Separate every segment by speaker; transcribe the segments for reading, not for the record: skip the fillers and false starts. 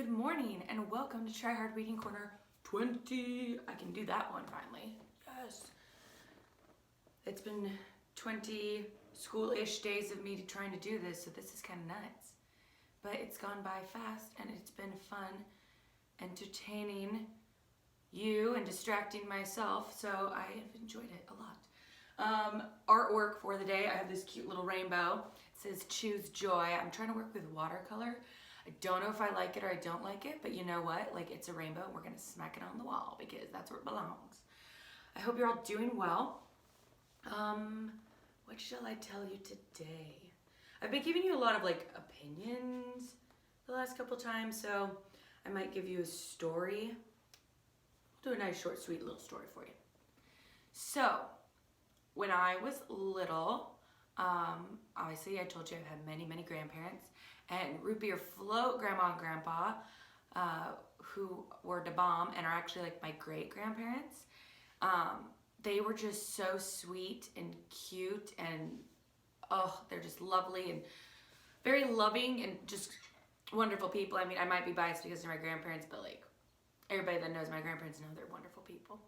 Speaker 1: Good morning and welcome to TryHard Reading Corner 20. I can do that one finally. Yes. It's been 20 school-ish days of me trying to do this, so this is kind of nuts. But it's gone by fast and it's been fun, entertaining you and distracting myself, so I have enjoyed it a lot. Artwork for the day, I have this cute little rainbow. It says choose joy. I'm trying to work with watercolor. I don't know if I like it or I don't like it, but you know what? Like, it's a rainbow and we're gonna smack it on the wall because that's where it belongs. I hope you're all doing well. What shall I tell you today? I've been giving you a lot of like opinions the last couple times, so I might give you a story. I'll do a nice short sweet little story for you. So when I was little, obviously I told you I've had many grandparents, and root beer float grandma and grandpa, who were the bomb and are actually like my great grandparents. They were just so sweet and cute, and oh, they're just lovely and very loving and just wonderful people. I mean, I might be biased because they're my grandparents, but like everybody that knows my grandparents know they're wonderful people.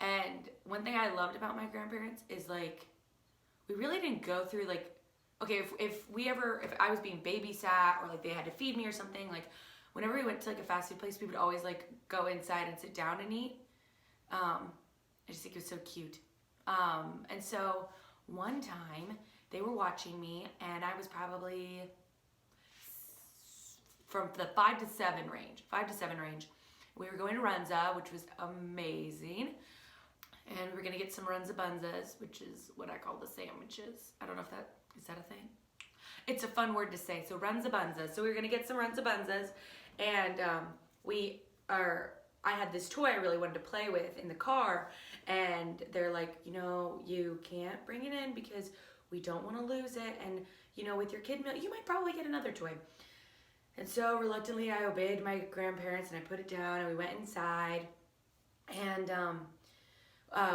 Speaker 1: And one thing I loved about my grandparents is like, we really didn't go through like, okay, if I was being babysat or like they had to feed me or something, like whenever we went to like a fast food place, we would always like go inside and sit down and eat. I just think it was so cute. And so one time they were watching me and I was probably from the 5 to 7 range. We were going to Runza, which was amazing. And we're gonna get some Runza bunzas, which is what I call the sandwiches. I don't know if is that a thing? It's a fun word to say. So Runza bunzas. So we were gonna get some Runza bunzas, and I had this toy I really wanted to play with in the car, and they're like, you know, you can't bring it in because we don't want to lose it, and you know, with your kid meal, you might probably get another toy. And so reluctantly, I obeyed my grandparents and I put it down, and we went inside, and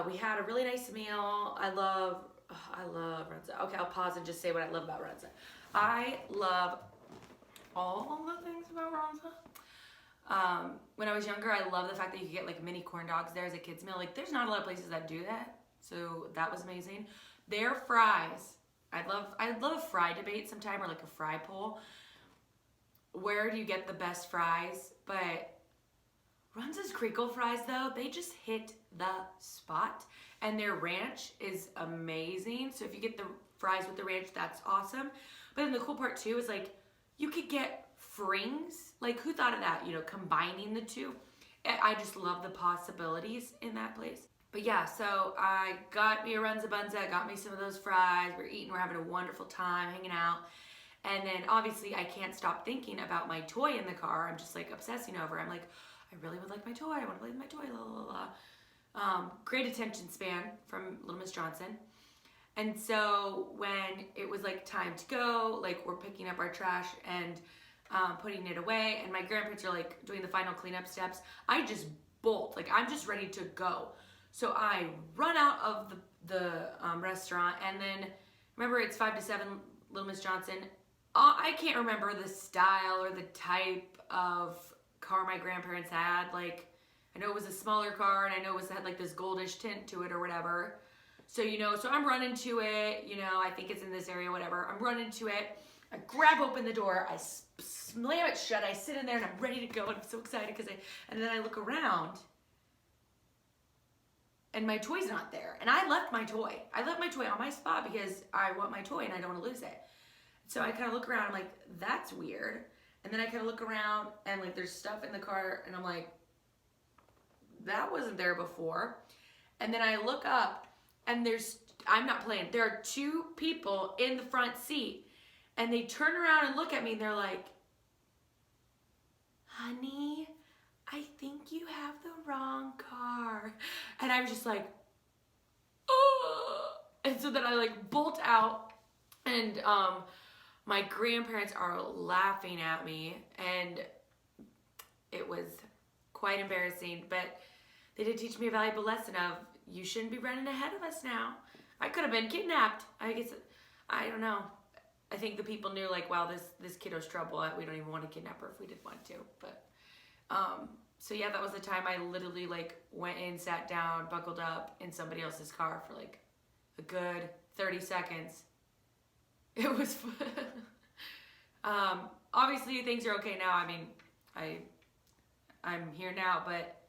Speaker 1: we had a really nice meal. I love Runza. Okay, I'll pause and just say what I love about Runza. I love all the things about Runza. When I was younger, I love the fact that you could get like mini corn dogs there as a kid's meal. Like, there's not a lot of places that do that, so that was amazing. Their fries, I'd love a fry debate sometime, or like a fry poll. Where do you get the best fries? But Runza's crinkle fries, though, they just hit the spot, and their ranch is amazing. So if you get the fries with the ranch, that's awesome. But then the cool part too is like, you could get frings. Like, who thought of that? You know, combining the two. I just love the possibilities in that place. But yeah, so I got me a Runza bunza, I got me some of those fries. We're eating, we're having a wonderful time, hanging out. And then obviously I can't stop thinking about my toy in the car. I'm just like obsessing over it. I'm like, I really would like my toy. I want to play with my toy, la la la. Great attention span from Little Miss Johnson. And so when it was like time to go, like we're picking up our trash and putting it away, and my grandparents are like doing the final cleanup steps, I just bolt. Like, I'm just ready to go. So I run out of the restaurant, and then remember, it's 5 to 7 Little Miss Johnson. I can't remember the style or the type of car my grandparents had. Like, I know it was a smaller car, and I know it had like this goldish tint to it or whatever. So, you know, so I'm running to it, you know, I think it's in this area, whatever. I'm running to it. I grab open the door, I slam it shut, I sit in there, and I'm ready to go, and I'm so excited and then I look around, and my toy's not there. And I left my toy. I left my toy on my spot because I want my toy and I don't want to lose it. So I kind of look around, I'm like, that's weird. And then I kind of look around, and like there's stuff in the car, and I'm like, that wasn't there before. And then I look up, and I'm not playing, there are 2 people in the front seat, and they turn around and look at me, and they're like, honey, I think you have the wrong car. And I was just like, oh. And so then I like bolt out, and my grandparents are laughing at me, and it was quite embarrassing, but they did teach me a valuable lesson of, you shouldn't be running ahead of us now. I could have been kidnapped. I guess, I don't know. I think the people knew like, wow, this kiddo's trouble. We don't even want to kidnap her if we did want to, but So yeah, that was the time I literally like went in, sat down, buckled up in somebody else's car for like a good 30 seconds. It was obviously things are okay now. I mean, I'm here now, but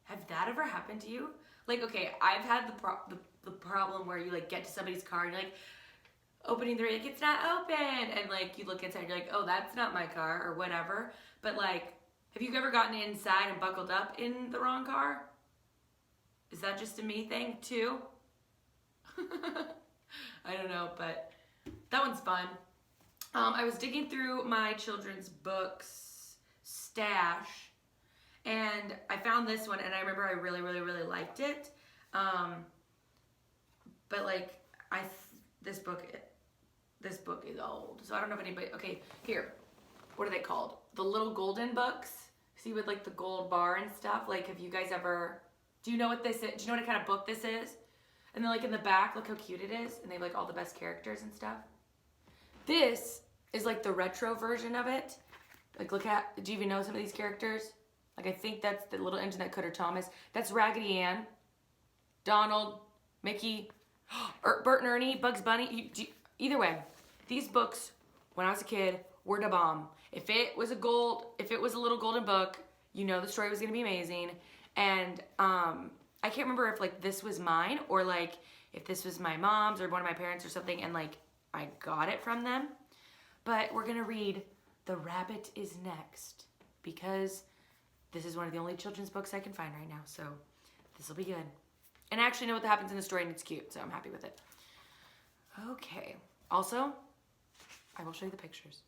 Speaker 1: have that ever happened to you? Like, okay, I've had the problem where you like get to somebody's car and you're like opening the door, like it's not open, and like you look inside and you're like, oh, that's not my car or whatever. But like, have you ever gotten inside and buckled up in the wrong car? Is that just a me thing too? I don't know, but that one's fun. I was digging through my children's books stash, and I found this one, and I remember I really, really, really liked it. But like, this book is old, so I don't know if anybody. Okay, here, what are they called? The little golden books. See, with like the gold bar and stuff. Like, have you guys ever? Do you know what this is? Do you know what kind of book this is? And then like in the back, look how cute it is, and they have like all the best characters and stuff. This is like the retro version of it. Like, look at, do you even know some of these characters? Like, I think that's the little engine that Cutter Thomas. That's Raggedy Ann, Donald, Mickey, Bert and Ernie, Bugs Bunny. Either way, these books, when I was a kid, were the bomb. If it was a little golden book, you know the story was gonna be amazing. And I can't remember if like this was mine or like if this was my mom's or one of my parents or something, and like I got it from them. But we're gonna read The Rabbit is Next, because this is one of the only children's books I can find right now, so this will be good. And I actually know what happens in the story, and it's cute, so I'm happy with it. Okay. Also, I will show you the pictures.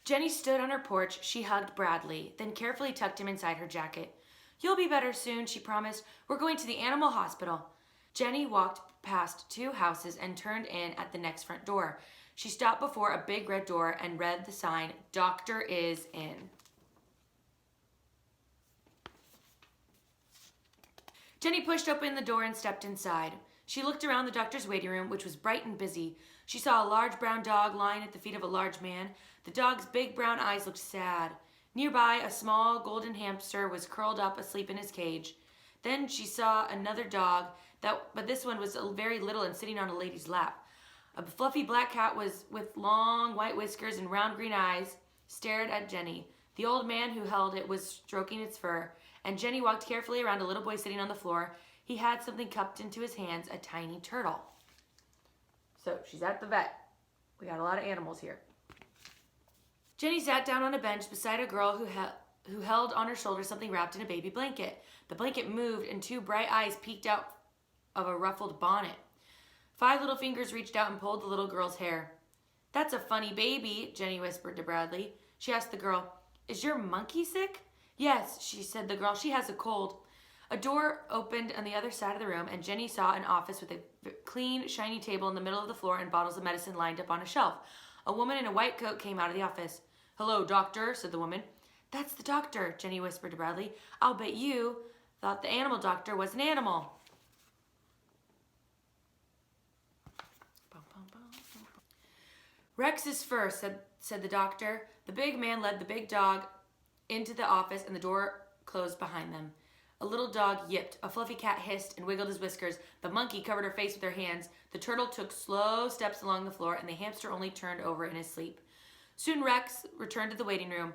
Speaker 1: Jenny stood on her porch. She hugged Bradley, then carefully tucked him inside her jacket. You'll be better soon, she promised. We're going to the animal hospital. Jenny walked past 2 houses and turned in at the next front door. She stopped before a big red door and read the sign, Doctor is in. Jenny pushed open the door and stepped inside. She looked around the doctor's waiting room, which was bright and busy. She saw a large brown dog lying at the feet of a large man. The dog's big brown eyes looked sad. Nearby, a small golden hamster was curled up asleep in his cage. Then she saw another dog, but this one was very little and sitting on a lady's lap. A fluffy black cat with long white whiskers and round green eyes stared at Jenny. The old man who held it was stroking its fur, and Jenny walked carefully around a little boy sitting on the floor. He had something cupped into his hands, a tiny turtle. So she's at the vet. We got a lot of animals here. Jenny sat down on a bench beside a girl who held on her shoulder something wrapped in a baby blanket. The blanket moved, and 2 bright eyes peeked out of a ruffled bonnet. 5 little fingers reached out and pulled the little girl's hair. That's a funny baby, Jenny whispered to Bradley. She asked the girl, is your monkey sick? Yes, said the girl. She has a cold. A door opened on the other side of the room, and Jenny saw an office with a clean, shiny table in the middle of the floor and bottles of medicine lined up on a shelf. A woman in a white coat came out of the office. Hello, doctor, said the woman. That's the doctor, Jenny whispered to Bradley. I'll bet you thought the animal doctor was an animal. Rex is first, said the doctor. The big man led the big dog into the office, and the door closed behind them. A little dog yipped. A fluffy cat hissed and wiggled his whiskers. The monkey covered her face with her hands. The turtle took slow steps along the floor, and the hamster only turned over in his sleep. Soon Rex returned to the waiting room.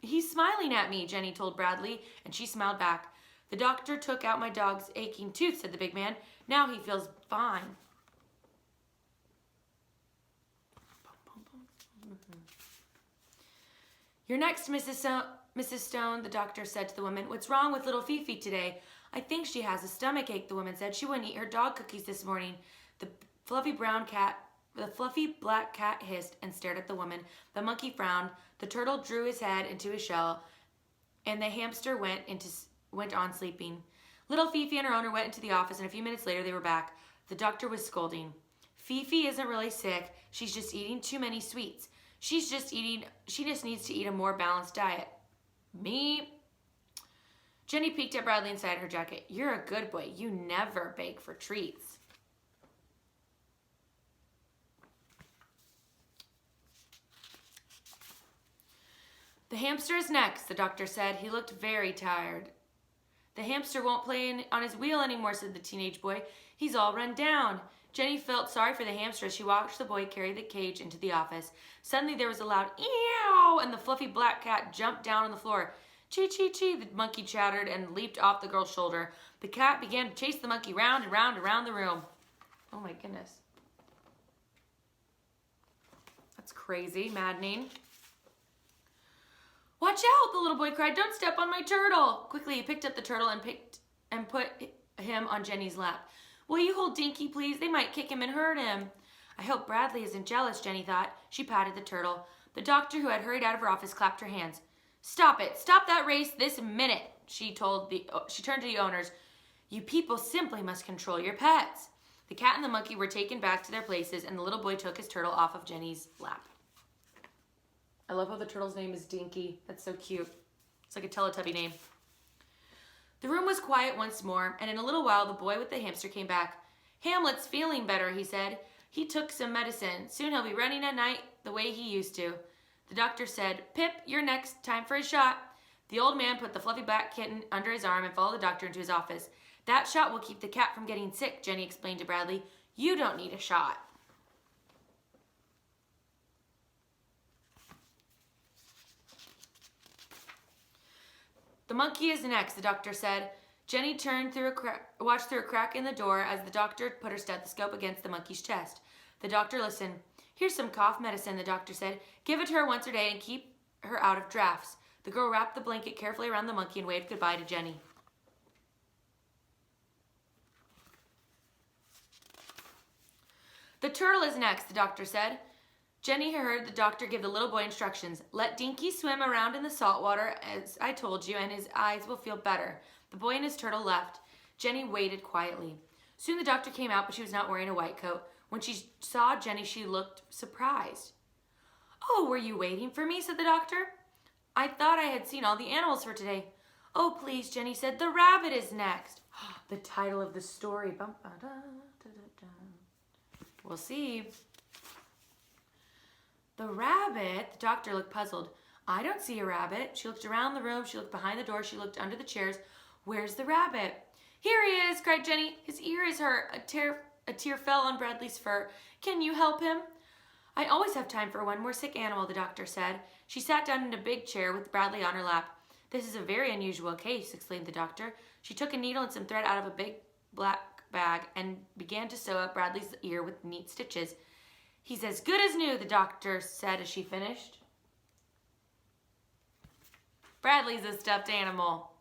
Speaker 1: He's smiling at me, Jenny told Bradley, and she smiled back. The doctor took out my dog's aching tooth, said the big man. Now he feels fine. You're next, Mrs. Stone, the doctor said to the woman. What's wrong with little Fifi today? I think she has a stomach ache, the woman said. She wouldn't eat her dog cookies this morning. The fluffy black cat hissed and stared at the woman. The monkey frowned. The turtle drew his head into his shell, and the hamster went on sleeping. Little Fifi and her owner went into the office, and a few minutes later they were back. The doctor was scolding. Fifi isn't really sick. She's just eating too many sweets. She just needs to eat a more balanced diet. Me? Jenny peeked at Bradley inside her jacket. You're a good boy. You never beg for treats. The hamster is next, the doctor said. He looked very tired. The hamster won't play on his wheel anymore, said the teenage boy. He's all run down. Jenny felt sorry for the hamster as she watched the boy carry the cage into the office. Suddenly there was a loud eew, and the fluffy black cat jumped down on the floor. Chee, chee, chee, the monkey chattered and leaped off the girl's shoulder. The cat began to chase the monkey round and round around the room. Oh my goodness. That's crazy, maddening. Watch out, the little boy cried. Don't step on my turtle. Quickly, he picked up the turtle and put him on Jenny's lap. Will you hold Dinky, please? They might kick him and hurt him. I hope Bradley isn't jealous, Jenny thought. She patted the turtle. The doctor, who had hurried out of her office, clapped her hands. Stop it. Stop that race this minute, she turned to the owners. You people simply must control your pets. The cat and the monkey were taken back to their places, and the little boy took his turtle off of Jenny's lap. I love how the turtle's name is Dinky. That's so cute. It's like a Teletubby name. The room was quiet once more, and in a little while the boy with the hamster came back. Hamlet's feeling better, he said. He took some medicine. Soon he'll be running at night the way he used to. The doctor said, Pip, you're next. Time for a shot. The old man put the fluffy black kitten under his arm and followed the doctor into his office. That shot will keep the cat from getting sick, Jenny explained to Bradley. You don't need a shot. The monkey is next, the doctor said. Jenny watched through a crack in the door as the doctor put her stethoscope against the monkey's chest. The doctor listened. Here's some cough medicine, the doctor said. Give it to her once a day and keep her out of drafts. The girl wrapped the blanket carefully around the monkey and waved goodbye to Jenny. The turtle is next, the doctor said. Jenny heard the doctor give the little boy instructions. Let Dinky swim around in the salt water, as I told you, and his eyes will feel better. The boy and his turtle left. Jenny waited quietly. Soon the doctor came out, but she was not wearing a white coat. When she saw Jenny, she looked surprised. Oh, were you waiting for me? Said the doctor. I thought I had seen all the animals for today. Oh, please, Jenny said. The rabbit is next. The title of the story. We'll see. The rabbit, the doctor looked puzzled. I don't see a rabbit. She looked around the room. She looked behind the door. She looked under the chairs. Where's the rabbit? Here he is, cried Jenny. His ear is hurt. A tear fell on Bradley's fur. Can you help him? I always have time for one more sick animal, the doctor said. She sat down in a big chair with Bradley on her lap. This is a very unusual case, explained the doctor. She took a needle and some thread out of a big black bag and began to sew up Bradley's ear with neat stitches. He's as good as new, the doctor said as she finished. Bradley's a stuffed animal.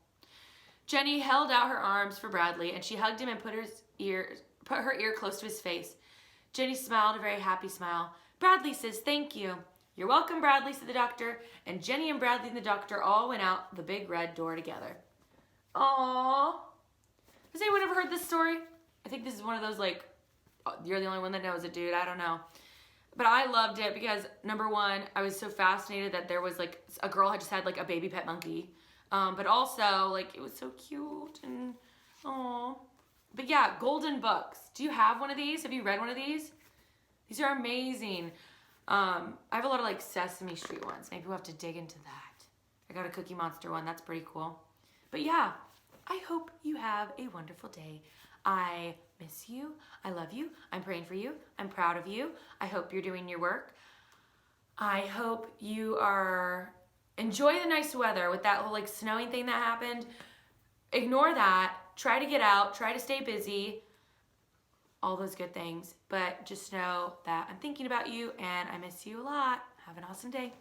Speaker 1: Jenny held out her arms for Bradley, and she hugged him and put her ear close to his face. Jenny smiled a very happy smile. Bradley says thank you. You're welcome, Bradley, said the doctor, and Jenny and Bradley and the doctor all went out the big red door together. Aww. Has anyone ever heard this story? I think this is one of those, like, you're the only one that knows it, dude. I don't know. But I loved it because, number one, I was so fascinated that there was, like, a girl had just had, like, a baby pet monkey. But also, like, it was so cute and, aw. But yeah, golden books. Do you have one of these? Have you read one of these? These are amazing. I have a lot of, like, Sesame Street ones. Maybe we'll have to dig into that. I got a Cookie Monster one. That's pretty cool. But yeah, I hope you have a wonderful day. I miss you. I love you. I'm praying for you. I'm proud of you. I hope you're doing your work. I hope you are enjoy the nice weather with that whole, like, snowing thing that happened. Ignore that. Try to get out. Try to stay busy. All those good things. But just know that I'm thinking about you and I miss you a lot. Have an awesome day.